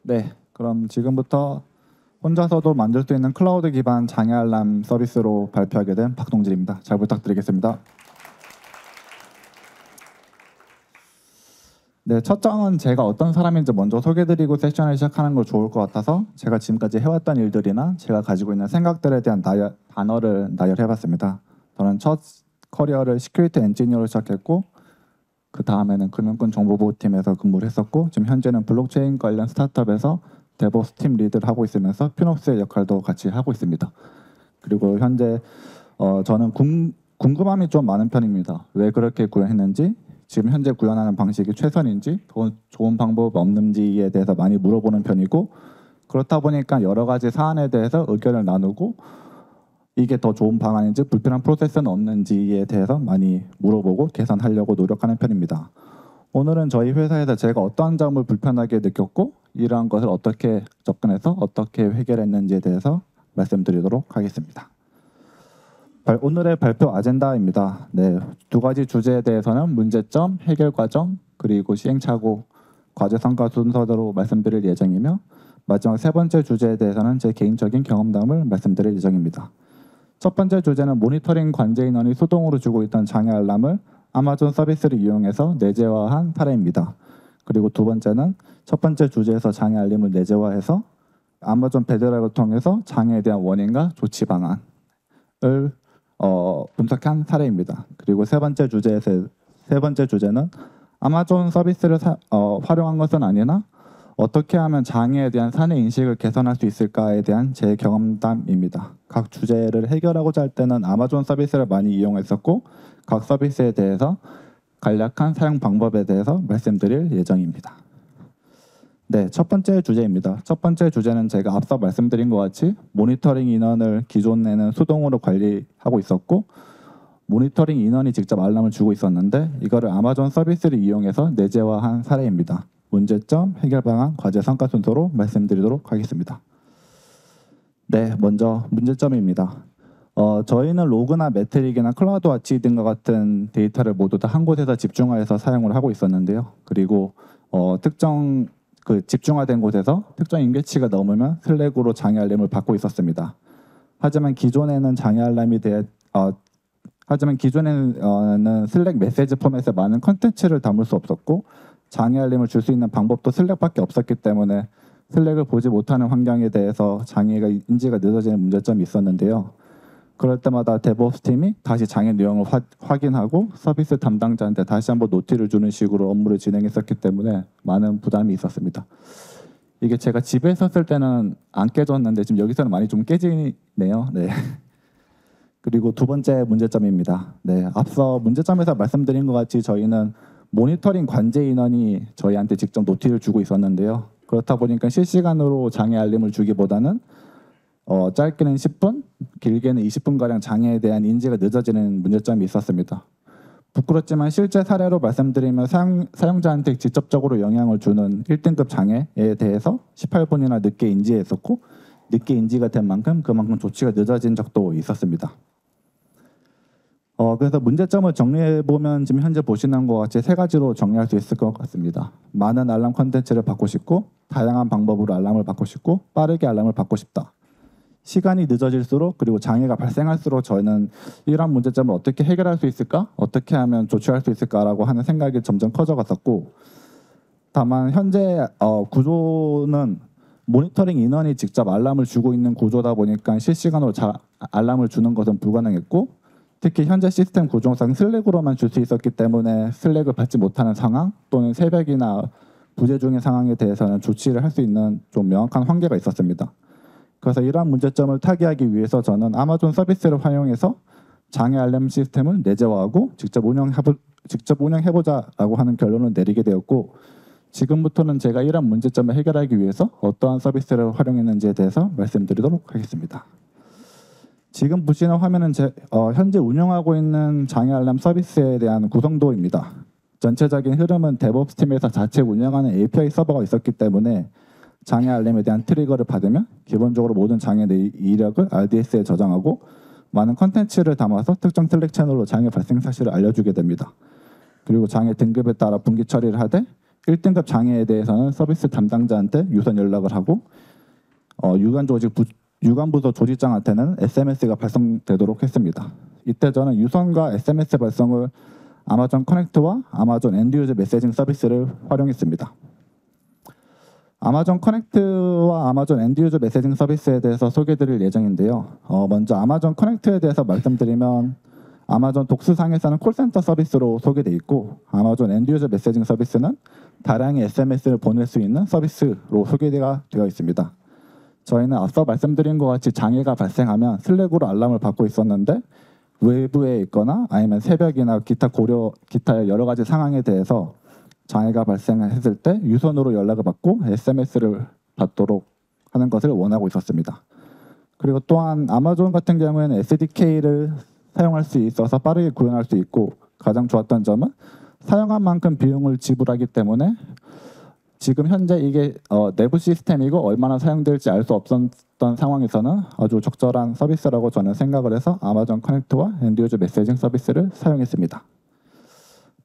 네, 그럼 지금부터 혼자서도 만들 수 있는 클라우드 기반 장애 알람 서비스로 발표하게 된 박동진입니다. 잘 부탁드리겠습니다. 네, 첫 장은 제가 어떤 사람인지 먼저 소개드리고 세션을 시작하는 걸 좋을 것 같아서 제가 지금까지 해왔던 일들이나 제가 가지고 있는 생각들에 대한 단어를 나열해봤습니다. 저는 첫 커리어를 시큐리티 엔지니어로 시작했고 그 다음에는 금융권 정보보호팀에서 근무를 했었고 지금 현재는 블록체인 관련 스타트업에서 데브옵스 팀 리드를 하고 있으면서 피놉스의 역할도 같이 하고 있습니다. 그리고 현재 저는 궁금함이 좀 많은 편입니다. 왜 그렇게 구현했는지, 지금 현재 구현하는 방식이 최선인지, 더 좋은 방법이 없는지에 대해서 많이 물어보는 편이고, 그렇다 보니까 여러 가지 사안에 대해서 의견을 나누고 이게 더 좋은 방안인지 불필요한 프로세스는 없는지에 대해서 많이 물어보고 개선하려고 노력하는 편입니다. 오늘은 저희 회사에서 제가 어떠한 점을 불편하게 느꼈고 이러한 것을 어떻게 접근해서 어떻게 해결했는지에 대해서 말씀드리도록 하겠습니다. 오늘의 발표 아젠다입니다. 네, 두 가지 주제에 대해서는 문제점, 해결 과정, 그리고 시행착오, 과제 성과 순서대로 말씀드릴 예정이며 마지막 세 번째 주제에 대해서는 제 개인적인 경험담을 말씀드릴 예정입니다. 첫 번째 주제는 모니터링 관제 인원이 수동으로 주고 있던 장애 알람을 아마존 서비스를 이용해서 내재화한 사례입니다. 그리고 두 번째는 첫 번째 주제에서 장애 알림을 내재화해서 아마존 베드락을 통해서 장애에 대한 원인과 조치 방안을 분석한 사례입니다. 그리고 세 번째 주제는 아마존 서비스를 활용한 것은 아니나 어떻게 하면 장애에 대한 사내 인식을 개선할 수 있을까에 대한 제 경험담입니다. 각 주제를 해결하고자 할 때는 아마존 서비스를 많이 이용했었고 각 서비스에 대해서 간략한 사용 방법에 대해서 말씀드릴 예정입니다. 네, 첫 번째 주제입니다. 첫 번째 주제는 제가 앞서 말씀드린 것 같이 모니터링 인원을 기존에는 수동으로 관리하고 있었고 모니터링 인원이 직접 알람을 주고 있었는데 이거를 아마존 서비스를 이용해서 내재화한 사례입니다. 문제점, 해결 방안, 과제 성과 순서로 말씀드리도록 하겠습니다. 네, 먼저 문제점입니다. 저희는 로그나 매트릭이나 클라우드 와치 등과 같은 데이터를 모두 다 한 곳에서 집중화해서 사용을 하고 있었는데요. 그리고 특정 집중화된 곳에서 특정 임계치가 넘으면 슬랙으로 장애 알림을 받고 있었습니다. 하지만 기존에는 슬랙 메시지 포맷에 많은 컨텐츠를 담을 수 없었고 장애 알림을 줄 수 있는 방법도 슬랙밖에 없었기 때문에 슬랙을 보지 못하는 환경에 대해서 장애가 인지가 늦어지는 문제점이 있었는데요. 그럴 때마다 데브옵스 팀이 다시 장애 내용을 확인하고 서비스 담당자한테 다시 한번 노티를 주는 식으로 업무를 진행했었기 때문에 많은 부담이 있었습니다. 이게 제가 집에 있었을 때는 안 깨졌는데 지금 여기서는 많이 좀 깨지네요. 네. 그리고 두 번째 문제점입니다. 네, 앞서 문제점에서 말씀드린 것 같이 저희는 모니터링 관제 인원이 저희한테 직접 노티를 주고 있었는데요. 그렇다 보니까 실시간으로 장애 알림을 주기보다는 짧게는 10분, 길게는 20분가량 장애에 대한 인지가 늦어지는 문제점이 있었습니다. 부끄럽지만 실제 사례로 말씀드리면 사용자한테 직접적으로 영향을 주는 1등급 장애에 대해서 18분이나 늦게 인지했었고 늦게 인지가 된 만큼 그만큼 조치가 늦어진 적도 있었습니다. 그래서 문제점을 정리해보면 지금 현재 보시는 것 같이 세 가지로 정리할 수 있을 것 같습니다. 많은 알람 콘텐츠를 받고 싶고 다양한 방법으로 알람을 받고 싶고 빠르게 알람을 받고 싶다. 시간이 늦어질수록 그리고 장애가 발생할수록 저희는 이러한 문제점을 어떻게 해결할 수 있을까? 어떻게 하면 조치할 수 있을까라고 하는 생각이 점점 커져갔었고 다만 현재 구조는 모니터링 인원이 직접 알람을 주고 있는 구조다 보니까 실시간으로 알람을 주는 것은 불가능했고 특히 현재 시스템 구조상 슬랙으로만 줄 수 있었기 때문에 슬랙을 받지 못하는 상황 또는 새벽이나 부재 중인 상황에 대해서는 조치를 할 수 있는 좀 명확한 한계가 있었습니다. 그래서 이러한 문제점을 타개하기 위해서 저는 아마존 서비스를 활용해서 장애 알람 시스템을 내재화하고 직접 운영해보자라고 하는 결론을 내리게 되었고 지금부터는 제가 이러한 문제점을 해결하기 위해서 어떠한 서비스를 활용했는지에 대해서 말씀드리도록 하겠습니다. 지금 보시는 화면은 현재 운영하고 있는 장애 알람 서비스에 대한 구성도입니다. 전체적인 흐름은 데브옵스 팀에서 자체 운영하는 API 서버가 있었기 때문에 장애 알림에 대한 트리거를 받으면 기본적으로 모든 장애 이력을 RDS에 저장하고 많은 컨텐츠를 담아서 특정 슬랙 채널로 장애 발생 사실을 알려주게 됩니다. 그리고 장애 등급에 따라 분기 처리를 하되 1등급 장애에 대해서는 서비스 담당자한테 유선 연락을 하고 유관부서 조직장한테는 SMS가 발송되도록 했습니다. 이때 저는 유선과 SMS 발송을 아마존 커넥트와 아마존 엔드유저 메시징 서비스를 활용했습니다. 아마존 커넥트와 아마존 엔드유저 메시징 서비스에 대해서 소개드릴 예정인데요. 먼저 아마존 커넥트에 대해서 말씀드리면 아마존 독스상에서는 콜센터 서비스로 소개되어 있고 아마존 엔드유저 메시징 서비스는 다량의 SMS를 보낼 수 있는 서비스로 소개가 되어 있습니다. 저희는 앞서 말씀드린 것 같이 장애가 발생하면 슬랙으로 알람을 받고 있었는데 외부에 있거나 아니면 새벽이나 기타 여러 가지 상황에 대해서 장애가 발생했을 때 유선으로 연락을 받고 SMS를 받도록 하는 것을 원하고 있었습니다. 그리고 또한 아마존 같은 경우에는 SDK를 사용할 수 있어서 빠르게 구현할 수 있고 가장 좋았던 점은 사용한 만큼 비용을 지불하기 때문에 지금 현재 이게 내부 시스템이고 얼마나 사용될지 알 수 없었던 상황에서는 아주 적절한 서비스라고 저는 생각을 해서 아마존 커넥터와 엔드유저 메시징 서비스를 사용했습니다.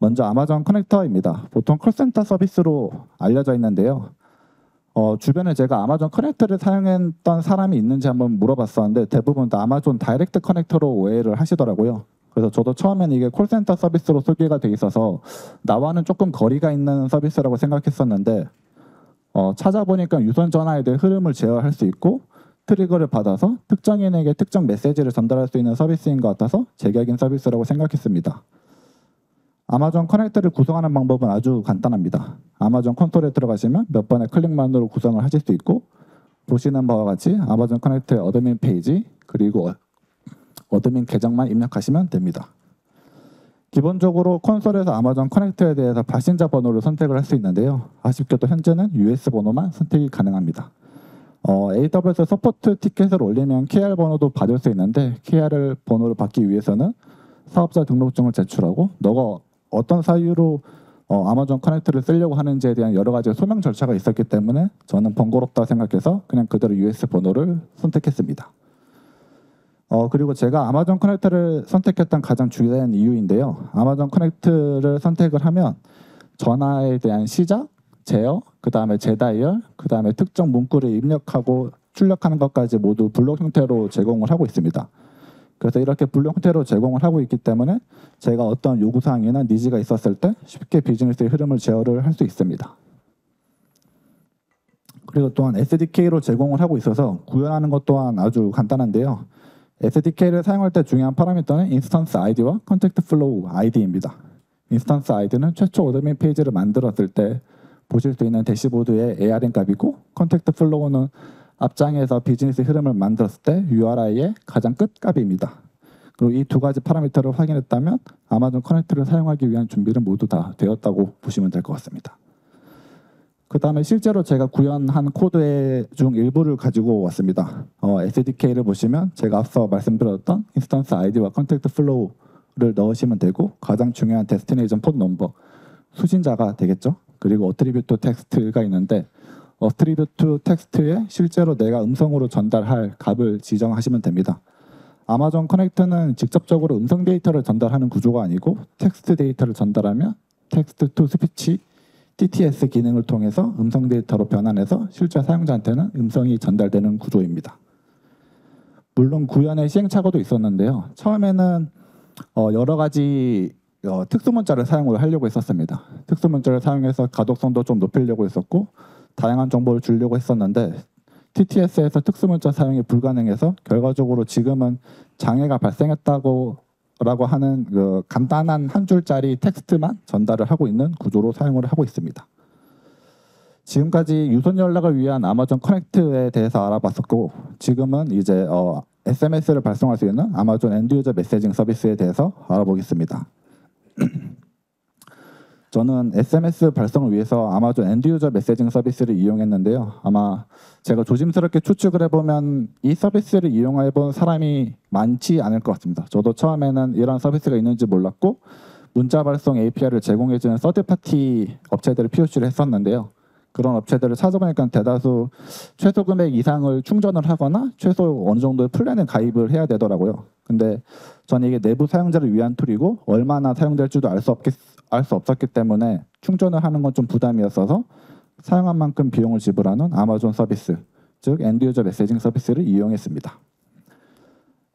먼저 아마존 커넥터입니다. 보통 콜센터 서비스로 알려져 있는데요. 주변에 제가 아마존 커넥터를 사용했던 사람이 있는지 한번 물어봤었는데 대부분 다 아마존 다이렉트 커넥터로 오해를 하시더라고요. 그래서 저도 처음에는 이게 콜센터 서비스로 소개가 돼 있어서 나와는 조금 거리가 있는 서비스라고 생각했었는데 찾아보니까 유선 전화에 대해 흐름을 제어할 수 있고 트리거를 받아서 특정인에게 특정 메시지를 전달할 수 있는 서비스인 것 같아서 제격인 서비스라고 생각했습니다. 아마존 커넥터를 구성하는 방법은 아주 간단합니다. 아마존 콘솔에 들어가시면 몇 번의 클릭만으로 구성을 하실 수 있고 보시는 바와 같이 아마존 커넥터의 어드민 페이지 그리고 어드민 계정만 입력하시면 됩니다. 기본적으로 콘솔에서 아마존 커넥터에 대해서 발신자 번호를 선택을 할 수 있는데요. 아쉽게도 현재는 US 번호만 선택이 가능합니다. AWS 서포트 티켓을 올리면 KR 번호도 받을 수 있는데 KR 번호를 받기 위해서는 사업자 등록증을 제출하고 너가 어떤 사유로 아마존 커넥터를 쓰려고 하는지에 대한 여러 가지 소명 절차가 있었기 때문에 저는 번거롭다 생각해서 그냥 그대로 US 번호를 선택했습니다. 그리고 제가 아마존 커넥터를 선택했던 가장 중요한 이유인데요. 아마존 커넥터를 선택을 하면 전화에 대한 시작, 제어, 그 다음에 재다이얼, 그 다음에 특정 문구를 입력하고 출력하는 것까지 모두 블록 형태로 제공을 하고 있습니다. 그래서 이렇게 블록 형태로 제공을 하고 있기 때문에 제가 어떤 요구사항이나 니즈가 있었을 때 쉽게 비즈니스의 흐름을 제어를 할 수 있습니다. 그리고 또한 SDK로 제공을 하고 있어서 구현하는 것 또한 아주 간단한데요. SDK를 사용할 때 중요한 파라미터는 인스턴스 아이디와 컨택트 플로우 아이디입니다. 인스턴스 아이디는 최초 어드민 페이지를 만들었을 때 보실 수 있는 대시보드의 ARN 값이고 컨택트 플로우는 앞장에서 비즈니스 흐름을 만들었을 때 URI의 가장 끝 값입니다. 그리고 이 두 가지 파라미터를 확인했다면 아마존 커넥트를 사용하기 위한 준비는 모두 다 되었다고 보시면 될 것 같습니다. 그 다음에 실제로 제가 구현한 코드의 중 일부를 가지고 왔습니다. SDK를 보시면 제가 앞서 말씀드렸던 인스턴스 아이디와 컨택트 플로우를 넣으시면 되고 가장 중요한 데스티네이션 폰 넘버 수신자가 되겠죠. 그리고 어트리뷰트 텍스트가 있는데 어트리뷰트 텍스트에 실제로 내가 음성으로 전달할 값을 지정하시면 됩니다. 아마존 커넥트는 직접적으로 음성 데이터를 전달하는 구조가 아니고 텍스트 데이터를 전달하면 텍스트 투 스피치 TTS 기능을 통해서 음성 데이터로 변환해서 실제 사용자한테는 음성이 전달되는 구조입니다. 물론 구현에 시행착오도 있었는데요. 처음에는 여러 가지 특수문자를 사용을 하려고 했었습니다. 특수문자를 사용해서 가독성도 좀 높이려고 했었고 다양한 정보를 주려고 했었는데 TTS에서 특수문자 사용이 불가능해서 결과적으로 지금은 장애가 발생했다고 하는 간단한 한 줄짜리 텍스트만 전달을 하고 있는 구조로 사용을 하고 있습니다. 지금까지 유선 연락을 위한 아마존 커넥트에 대해서 알아봤었고 지금은 이제 SMS를 발송할 수 있는 아마존 엔드유저 메시징 서비스에 대해서 알아보겠습니다. 저는 SMS 발송을 위해서 아마존 엔드유저 메시징 서비스를 이용했는데요. 아마 제가 조심스럽게 추측을 해보면 이 서비스를 이용해본 사람이 많지 않을 것 같습니다. 저도 처음에는 이런 서비스가 있는지 몰랐고 문자 발송 API를 제공해주는 서드파티 업체들을 POC를 했었는데요. 그런 업체들을 찾아보니까 대다수 최소 금액 이상을 충전을 하거나 최소 어느 정도의 플랜을 가입을 해야 되더라고요. 근데 저는 이게 내부 사용자를 위한 툴이고 얼마나 사용될지도 알 수 없었기 때문에 충전을 하는 건 좀 부담이었어서 사용한 만큼 비용을 지불하는 아마존 서비스, 즉 엔드유저 메시징 서비스를 이용했습니다.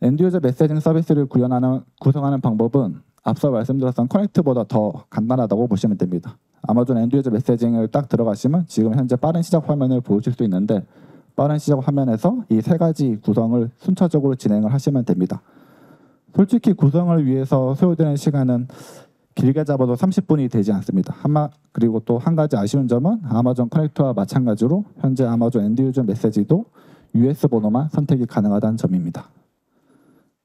엔드유저 메시징 서비스를 구성하는 방법은 앞서 말씀드렸던 커넥트보다 더 간단하다고 보시면 됩니다. 아마존 엔드유저 메시징을 딱 들어가시면 지금 현재 빠른 시작 화면을 보실 수 있는데 빠른 시작 화면에서 이 세 가지 구성을 순차적으로 진행을 하시면 됩니다. 솔직히 구성을 위해서 소요되는 시간은 길게 잡아도 30분이 되지 않습니다. 그리고 또 한 가지 아쉬운 점은 아마존 커넥트와 마찬가지로 현재 아마존 엔드유저 메시지도 US 번호만 선택이 가능하다는 점입니다.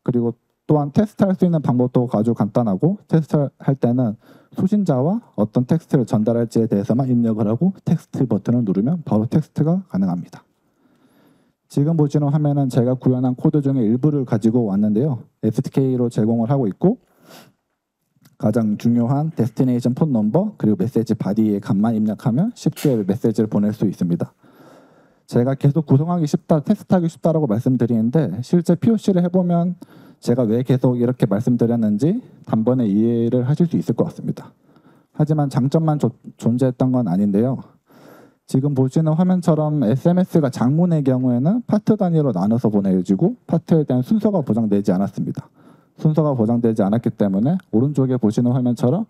그리고 또한 테스트할 수 있는 방법도 아주 간단하고 테스트할 때는 수신자와 어떤 텍스트를 전달할지에 대해서만 입력을 하고 텍스트 버튼을 누르면 바로 텍스트가 가능합니다. 지금 보시는 화면은 제가 구현한 코드 중에 일부를 가지고 왔는데요. SDK로 제공을 하고 있고 가장 중요한 데스티네이션 폰 넘버 그리고 메시지 바디의 값만 입력하면 쉽게 메시지를 보낼 수 있습니다. 제가 계속 구성하기 쉽다, 테스트하기 쉽다라고 말씀드리는데 실제 POC를 해보면 제가 왜 계속 이렇게 말씀드렸는지 단번에 이해를 하실 수 있을 것 같습니다. 하지만 장점만 존재했던 건 아닌데요. 지금 보시는 화면처럼 SMS가 장문의 경우에는 파트 단위로 나눠서 보내지고 파트에 대한 순서가 보장되지 않았습니다. 순서가 보장되지 않았기 때문에 오른쪽에 보시는 화면처럼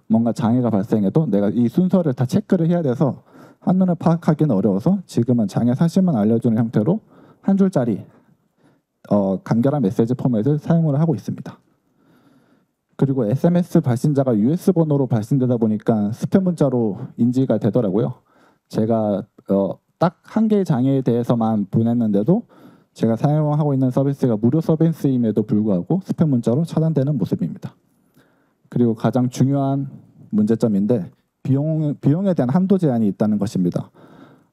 뭔가 장애가 발생해도 내가 이 순서를 다 체크를 해야 돼서 한눈에 파악하기는 어려워서 지금은 장애 사실만 알려주는 형태로 한 줄짜리 간결한 메시지 포맷을 사용을 하고 있습니다. 그리고 SMS 발신자가 US 번호로 발신되다 보니까 스팸 문자로 인지가 되더라고요. 제가 딱 한 개의 장애에 대해서만 보냈는데도 제가 사용하고 있는 서비스가 무료 서비스임에도 불구하고 스팸 문자로 차단되는 모습입니다. 그리고 가장 중요한 문제점인데 비용에 대한 한도 제한이 있다는 것입니다.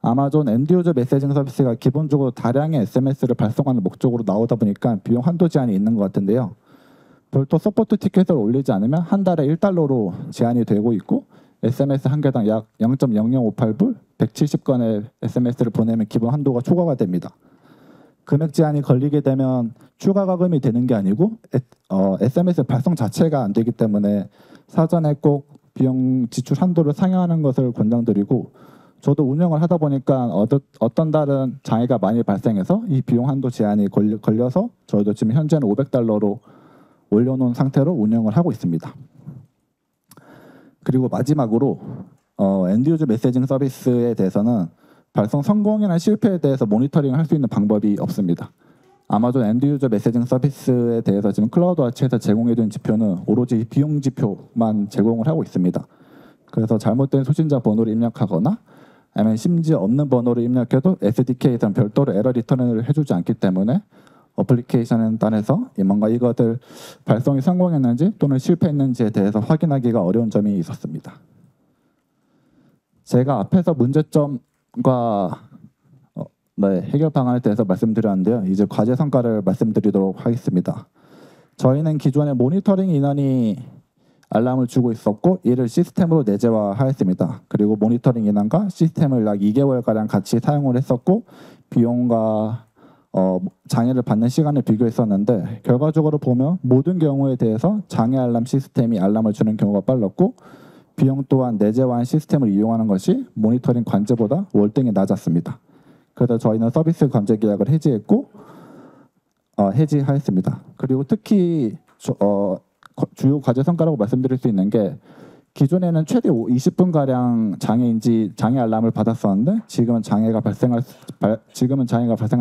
아마존 엔드유저 메시징 서비스가 기본적으로 다량의 SMS를 발송하는 목적으로 나오다 보니까 비용 한도 제한이 있는 것 같은데요. 별도 서포트 티켓을 올리지 않으면 한 달에 1달러로 제한이 되고 있고 SMS 한 개당 약 0.0058불, 170건의 SMS를 보내면 기본 한도가 초과가 됩니다. 금액 제한이 걸리게 되면 추가 과금이 되는 게 아니고 SMS 발송 자체가 안 되기 때문에 사전에 꼭 비용 지출 한도를 상향하는 것을 권장드리고 저도 운영을 하다 보니까 어떤 달은 장애가 많이 발생해서 이 비용 한도 제한이 걸려서 저도 지금 현재는 500달러로 올려놓은 상태로 운영을 하고 있습니다. 그리고 마지막으로 엔드유저 메시징 서비스에 대해서는 발송 성공이나 실패에 대해서 모니터링을 할 수 있는 방법이 없습니다. 아마존 엔드유저 메시징 서비스에 대해서 지금 클라우드와치에서 제공해둔 지표는 오로지 비용 지표만 제공을 하고 있습니다. 그래서 잘못된 수신자 번호를 입력하거나 아니면 심지어 없는 번호를 입력해도 SDK에서는 별도로 에러 리턴을 해주지 않기 때문에 어플리케이션 단에서 뭔가 이것들 발송이 성공했는지 또는 실패했는지에 대해서 확인하기가 어려운 점이 있었습니다. 제가 앞에서 문제점과 해결 방안에 대해서 말씀드렸는데요. 이제 과제 성과를 말씀드리도록 하겠습니다. 저희는 기존에 모니터링 인원이 알람을 주고 있었고 이를 시스템으로 내재화하였습니다. 그리고 모니터링 인원과 시스템을 약 2개월가량 같이 사용을 했었고 비용과 장애를 받는 시간을 비교했었는데 결과적으로 보면 모든 경우에 대해서 장애 알람 시스템이 알람을 주는 경우가 빨랐고 비용 또한 내재화한 시스템을 이용하는 것이 모니터링 관제보다 월등히 낮았습니다. 그래서 저희는 서비스 관제 계약을 해지하였습니다. 그리고 특히 주요 과제 성과라고 말씀드릴 수 있는 게 기존에는 최대 20분가량 장애 알람을 받았었는데 지금은 장애가 발생한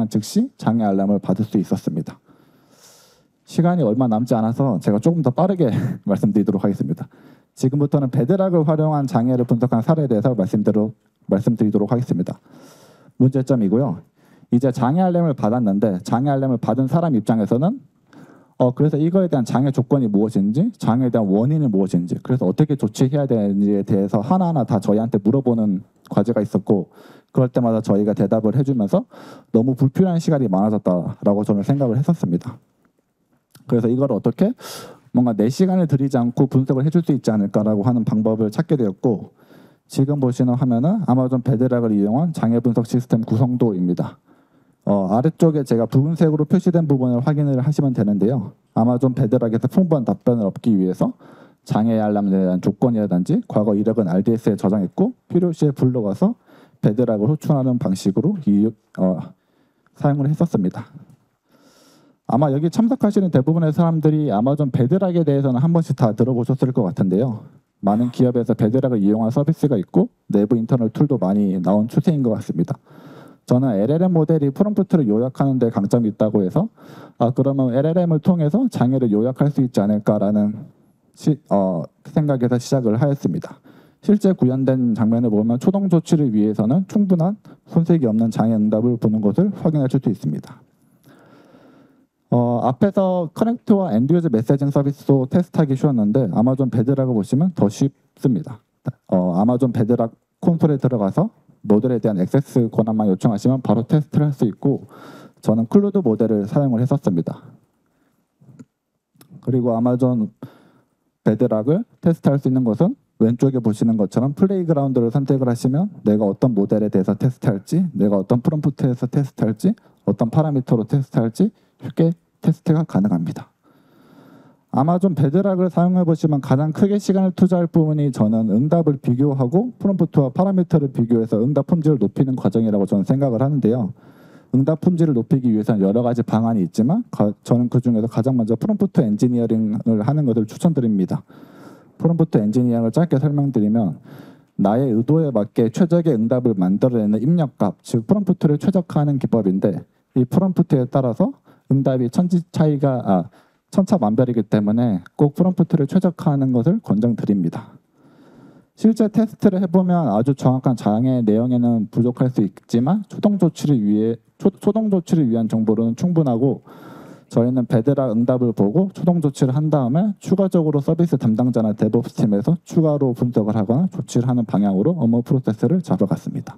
즉시 장애 알람을 받을 수 있었습니다. 시간이 얼마 남지 않아서 제가 조금 더 빠르게 말씀드리도록 하겠습니다. 지금부터는 베드락을 활용한 장애를 분석한 사례에 대해서 말씀드리도록 하겠습니다. 문제점이고요. 이제 장애 알람을 받았는데 장애 알람을 받은 사람 입장에서는 그래서 이거에 대한 장애 조건이 무엇인지, 장애에 대한 원인이 무엇인지, 그래서 어떻게 조치해야 되는지에 대해서 하나하나 다 저희한테 물어보는 과제가 있었고 그럴 때마다 저희가 대답을 해주면서 너무 불필요한 시간이 많아졌다라고 저는 생각을 했었습니다. 그래서 이걸 어떻게 뭔가 내 시간을 들이지 않고 분석을 해줄 수 있지 않을까라고 하는 방법을 찾게 되었고 지금 보시는 화면은 아마존 베드락을 이용한 장애 분석 시스템 구성도입니다. 아래쪽에 제가 붉은색으로 표시된 부분을 확인을 하시면 되는데요. 아마존 베드락에서 풍부한 답변을 얻기 위해서 장애 알람에 대한 조건이라든지 과거 이력은 RDS에 저장했고 필요시에 불러가서 베드락을 호출하는 방식으로 사용을 했었습니다. 아마 여기 참석하시는 대부분의 사람들이 아마존 베드락에 대해서는 한 번씩 다 들어보셨을 것 같은데요. 많은 기업에서 베드락을 이용한 서비스가 있고 내부 인터널 툴도 많이 나온 추세인 것 같습니다. 저는 LLM 모델이 프롬프트를 요약하는 데 강점이 있다고 해서 그러면 LLM을 통해서 장애를 요약할 수 있지 않을까라는 생각에서 시작을 하였습니다. 실제 구현된 장면을 보면 초동 조치를 위해서는 충분한 손색이 없는 장애 응답을 보는 것을 확인하실 수 있습니다. 앞에서 커넥트와 엔드유저 메시징 서비스도 테스트하기 쉬웠는데 아마존 베드락을 보시면 더 쉽습니다. 아마존 베드락 콘솔에 들어가서 모델에 대한 액세스 권한만 요청하시면 바로 테스트를 할 수 있고 저는 클루드 모델을 사용을 했었습니다. 그리고 아마존 베드락을 테스트할 수 있는 것은 왼쪽에 보시는 것처럼 플레이그라운드를 선택을 하시면 내가 어떤 모델에 대해서 테스트할지, 내가 어떤 프롬프트에서 테스트할지, 어떤 파라미터로 테스트할지 쉽게 테스트가 가능합니다. 아마존 베드락을 사용해 보시면 가장 크게 시간을 투자할 부분이 저는 응답을 비교하고 프롬프트와 파라미터를 비교해서 응답 품질을 높이는 과정이라고 저는 생각을 하는데요. 응답 품질을 높이기 위해서는 여러 가지 방안이 있지만 저는 그중에서 가장 먼저 프롬프트 엔지니어링을 하는 것을 추천드립니다. 프롬프트 엔지니어링을 짧게 설명드리면 나의 의도에 맞게 최적의 응답을 만들어내는 입력값, 즉 프롬프트를 최적화하는 기법인데 이 프롬프트에 따라서 응답이 천차만별이기 때문에 꼭 프롬프트를 최적화하는 것을 권장드립니다. 실제 테스트를 해보면 아주 정확한 장애 내용에는 부족할 수 있지만 초동 조치를 위한 정보로는 충분하고 저희는 베드락 응답을 보고 초동 조치를 한 다음에 추가적으로 서비스 담당자나 데브옵스 팀에서 추가로 분석을 하거나 조치를 하는 방향으로 업무 프로세스를 잡아갔습니다.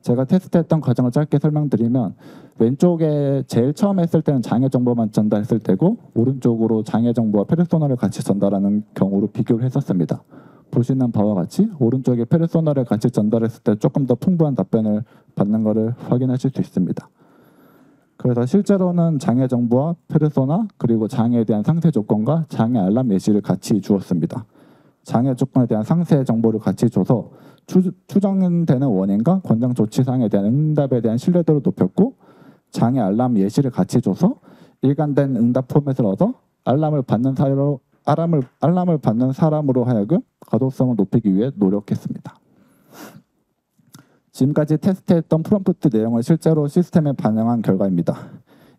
제가 테스트했던 과정을 짧게 설명드리면 왼쪽에 제일 처음 했을 때는 장애 정보만 전달했을 때고 오른쪽으로 장애 정보와 페르소나를 같이 전달하는 경우로 비교를 했었습니다. 보시는 바와 같이 오른쪽에 페르소나를 같이 전달했을 때 조금 더 풍부한 답변을 받는 것을 확인하실 수 있습니다. 그래서 실제로는 장애 정보와 페르소나 그리고 장애에 대한 상세 조건과 장애 알람 예시를 같이 주었습니다. 장애 조건에 대한 상세 정보를 같이 줘서 추정되는 원인과 권장 조치 사항에 대한 응답에 대한 신뢰도를 높였고 장애 알람 예시를 같이 줘서 일관된 응답 포맷을 얻어 알람을 받는 사람으로 하여금 가독성을 높이기 위해 노력했습니다. 지금까지 테스트했던 프롬프트 내용을 실제로 시스템에 반영한 결과입니다.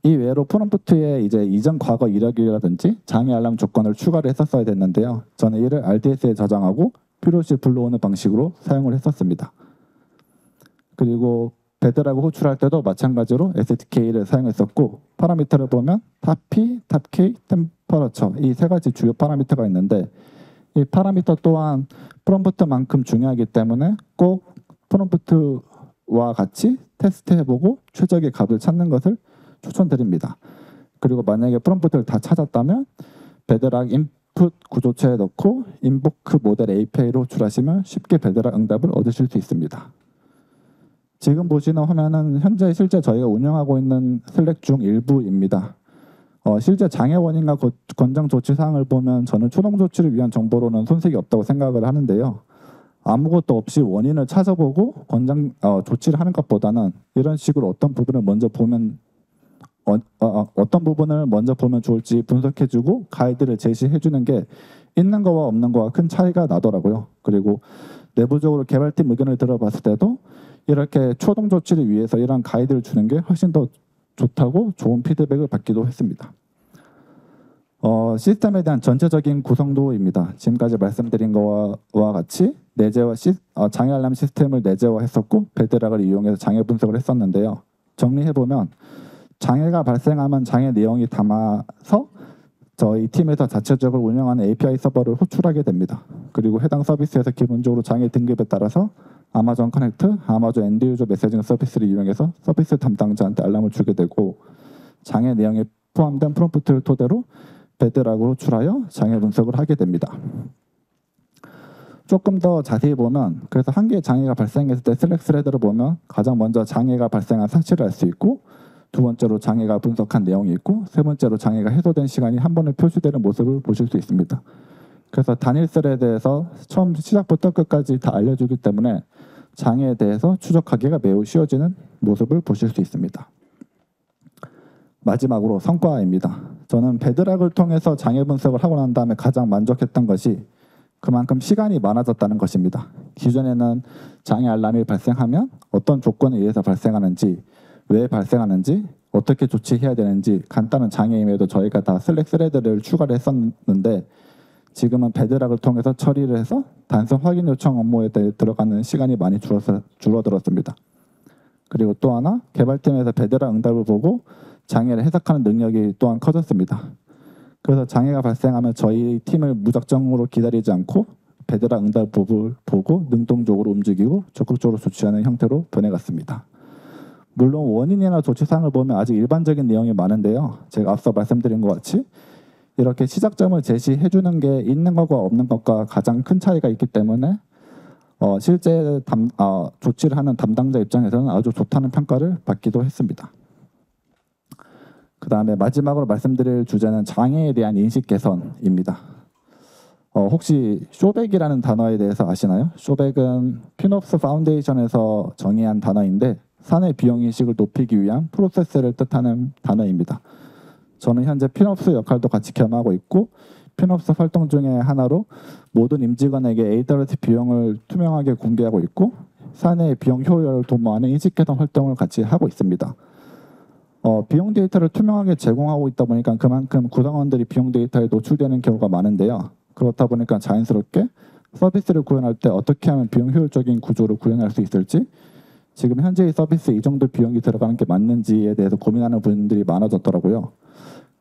이 외로 프롬프트에 이전 과거 이력이라든지 장애 알람 조건을 추가를 했었어야 됐는데요. 저는 이를 RDS에 저장하고 필요시 불러오는 방식으로 사용을 했었습니다. 그리고 베드락을 호출할 때도 마찬가지로 SDK를 사용했었고 파라미터를 보면 탑P, 탑K, 템퍼러처 이 세 가지 주요 파라미터가 있는데 이 파라미터 또한 프롬프트만큼 중요하기 때문에 꼭 프롬프트와 같이 테스트해보고 최적의 값을 찾는 것을 추천드립니다. 그리고 만약에 프롬프트를 다 찾았다면 베드락 인풋 구조체에 넣고 인보크 모델 API로 호출하시면 쉽게 베드락 응답을 얻으실 수 있습니다. 지금 보시는 화면은 현재 실제 저희가 운영하고 있는 슬랙 중 일부입니다. 실제 장애 원인과 권장 조치 사항을 보면 저는 초동 조치를 위한 정보로는 손색이 없다고 생각을 하는데요. 아무것도 없이 원인을 찾아보고 조치를 하는 것보다는 이런 식으로 어떤 부분을 먼저 보면 좋을지 분석해주고 가이드를 제시해주는 게 있는 거와 없는 거와 큰 차이가 나더라고요. 그리고 내부적으로 개발팀 의견을 들어봤을 때도 이렇게 초동 조치를 위해서 이런 가이드를 주는 게 훨씬 더 좋다고 좋은 피드백을 받기도 했습니다. 시스템에 대한 전체적인 구성도입니다. 지금까지 말씀드린 거와 같이 장애 알람 시스템을 내재화했었고 베드락을 이용해서 장애 분석을 했었는데요. 정리해보면 장애가 발생하면 장애 내용이 담아서 저희 팀에서 자체적으로 운영하는 API 서버를 호출하게 됩니다. 그리고 해당 서비스에서 기본적으로 장애 등급에 따라서 아마존 커넥트, 아마존 엔드유저 메시징 서비스를 이용해서 서비스 담당자한테 알람을 주게 되고 장애 내용에 포함된 프롬프트를 토대로 베드락을 호출하여 장애 분석을 하게 됩니다. 조금 더 자세히 보면 그래서 한 개의 장애가 발생했을 때 슬랙 스레드를 보면 가장 먼저 장애가 발생한 사실을 알 수 있고 두 번째로 장애가 분석한 내용이 있고 세 번째로 장애가 해소된 시간이 한 번에 표시되는 모습을 보실 수 있습니다. 그래서 단일 스레드에서 처음 시작부터 끝까지 다 알려주기 때문에 장애에 대해서 추적하기가 매우 쉬워지는 모습을 보실 수 있습니다. 마지막으로 성과입니다. 저는 베드락을 통해서 장애 분석을 하고 난 다음에 가장 만족했던 것이 그만큼 시간이 많아졌다는 것입니다. 기존에는 장애 알람이 발생하면 어떤 조건에 의해서 발생하는지, 왜 발생하는지, 어떻게 조치해야 되는지 간단한 장애임에도 저희가 다 슬랙 스레드를 추가를 했었는데 지금은 베드락을 통해서 처리를 해서 단순 확인 요청 업무에 들어가는 시간이 많이 줄어들었습니다. 그리고 또 하나 개발팀에서 베드락 응답을 보고 장애를 해석하는 능력이 또한 커졌습니다. 그래서 장애가 발생하면 저희 팀을 무작정으로 기다리지 않고 베드락 응답 보고 능동적으로 움직이고 적극적으로 조치하는 형태로 변해갔습니다. 물론 원인이나 조치사항을 보면 아직 일반적인 내용이 많은데요. 제가 앞서 말씀드린 것 같이 이렇게 시작점을 제시해 주는 게 있는 것과 없는 것과 가장 큰 차이가 있기 때문에 실제 조치를 하는 담당자 입장에서는 아주 좋다는 평가를 받기도 했습니다. 그 다음에 마지막으로 말씀드릴 주제는 장애에 대한 인식 개선입니다. 혹시 쇼백이라는 단어에 대해서 아시나요? 쇼백은 피놉스 파운데이션에서 정의한 단어인데 사내 비용인식을 높이기 위한 프로세스를 뜻하는 단어입니다. 저는 현재 피놉스 역할도 같이 겸하고 있고 피놉스 활동 중에 하나로 모든 임직원에게 AWS 비용을 투명하게 공개하고 있고 사내 비용 효율을 도모하는 인식 개선 활동을 같이 하고 있습니다. 비용 데이터를 투명하게 제공하고 있다 보니까 그만큼 구성원들이 비용 데이터에 노출되는 경우가 많은데요. 그렇다 보니까 자연스럽게 서비스를 구현할 때 어떻게 하면 비용 효율적인 구조를 구현할 수 있을지 지금 현재의 서비스에 이 정도 비용이 들어가는 게 맞는지에 대해서 고민하는 분들이 많아졌더라고요.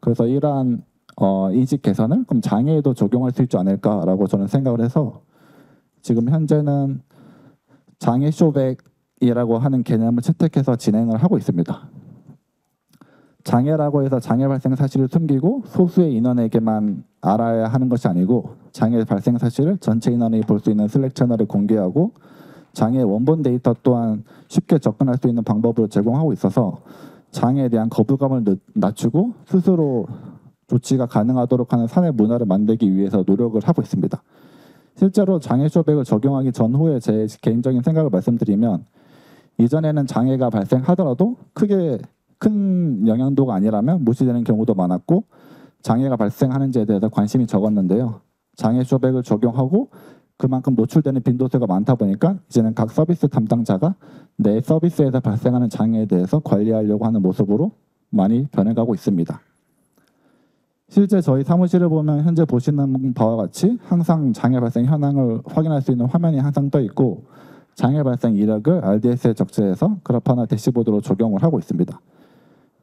그래서 이러한 인식 개선을 그럼 장애에도 적용할 수 있지 않을까라고 저는 생각을 해서 지금 현재는 장애 쇼백이라고 하는 개념을 채택해서 진행을 하고 있습니다. 장애라고 해서 장애 발생 사실을 숨기고 소수의 인원에게만 알아야 하는 것이 아니고 장애 발생 사실을 전체 인원이 볼 수 있는 슬랙 채널에 공개하고 장애 원본 데이터 또한 쉽게 접근할 수 있는 방법을 제공하고 있어서 장애에 대한 거부감을 낮추고 스스로 조치가 가능하도록 하는 사내 문화를 만들기 위해서 노력을 하고 있습니다. 실제로 장애 쇼백을 적용하기 전후에 제 개인적인 생각을 말씀드리면 이전에는 장애가 발생하더라도 크게 큰 영향도가 아니라면 무시되는 경우도 많았고 장애가 발생하는지에 대해서 관심이 적었는데요. 장애 쇼백을 적용하고 그만큼 노출되는 빈도수가 많다 보니까 이제는 각 서비스 담당자가 내 서비스에서 발생하는 장애에 대해서 관리하려고 하는 모습으로 많이 변해가고 있습니다. 실제 저희 사무실을 보면 현재 보시는 바와 같이 항상 장애 발생 현황을 확인할 수 있는 화면이 항상 떠 있고 장애 발생 이력을 RDS에 적재해서 그래프나 대시보드로 적용을 하고 있습니다.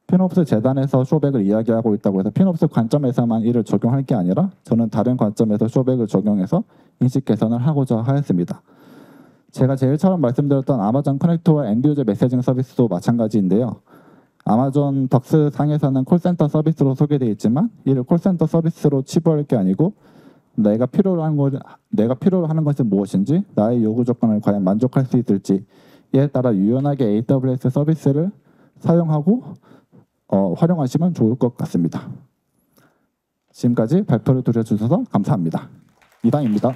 피놉스 재단에서 쇼백을 이야기하고 있다고 해서 피놉스 관점에서만 이를 적용할 게 아니라 저는 다른 관점에서 쇼백을 적용해서 인식 개선을 하고자 하였습니다. 제가 제일 처음 말씀드렸던 아마존 커넥트와 엔드유저 메시징 서비스도 마찬가지인데요. 아마존 덕스 상에서는 콜센터 서비스로 소개되어 있지만 이를 콜센터 서비스로 치부할 게 아니고 내가 필요로 하는 것은 무엇인지 나의 요구 조건을 과연 만족할 수 있을지에 따라 유연하게 AWS 서비스를 사용하고 활용하시면 좋을 것 같습니다. 지금까지 발표를 들어주셔서 감사합니다. 이상입니다.